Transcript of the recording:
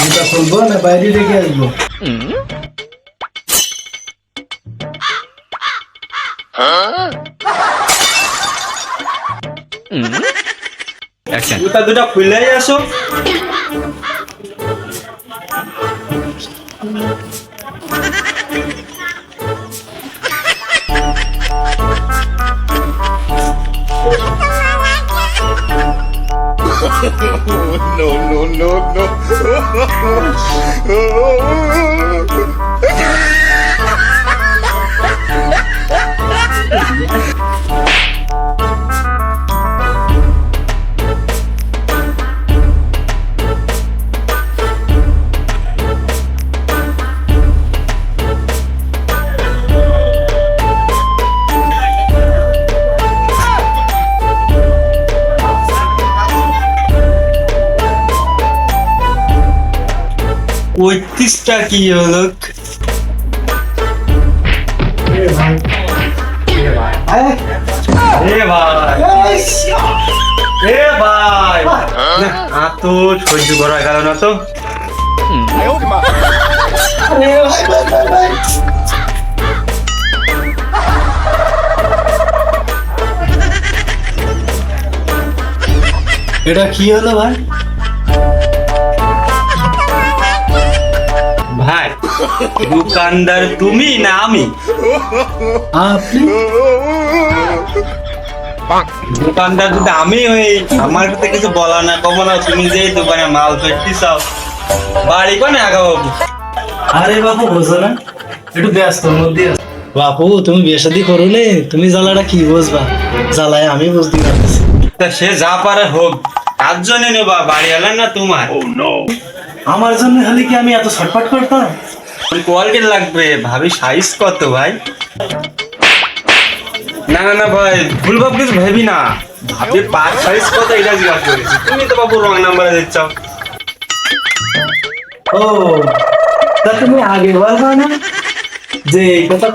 জুতা খুলবো না বাইরে রেখে আসবো? জুতা দুটা খুলেই আসো। পঁয়ত্রিশটা কি হলো? এ ভাই, এ ভাই, না আর তো সহ্য করা গেল না তো। এটা কি হলো ভাই? ভাই দোকানদার তুমি না আমি? আপনি? দোকানদার যদি আমি হই, আমার কাছে কিছু বলা না কমো না, তুমি যে দোকানে মাল ফেরতি চাও, বাড়ি কোনে আগাবো? আরে বাপু বোঝো না, একটু ব্যস্ত মধ্যে আছি। বাপু তুমি বিয়ে শাদী করলে তুমি জ্বালাটা কি বুঝবা, জ্বালায় আমি বুঝতে পারতেছি। তা সে যা পারে হোক, কার জন্য নেবা, বাড়ি এলে না তোমার? আমার জন্য হলে কি আমি এত ছটফট করতাম? কোয়ালিটি লাগবে, ভাবি সাইজ কত ভাই? না না না ভাই, ভুল ভাব কিছু ভাবি না, ভাবি পার সাইজ কত এটা জিজ্ঞাসা করেছি, তুমি তো বাবু রং নাম্বারে দিচ্ছ। ও তা তুমি আগে বলবা না যে এই কথা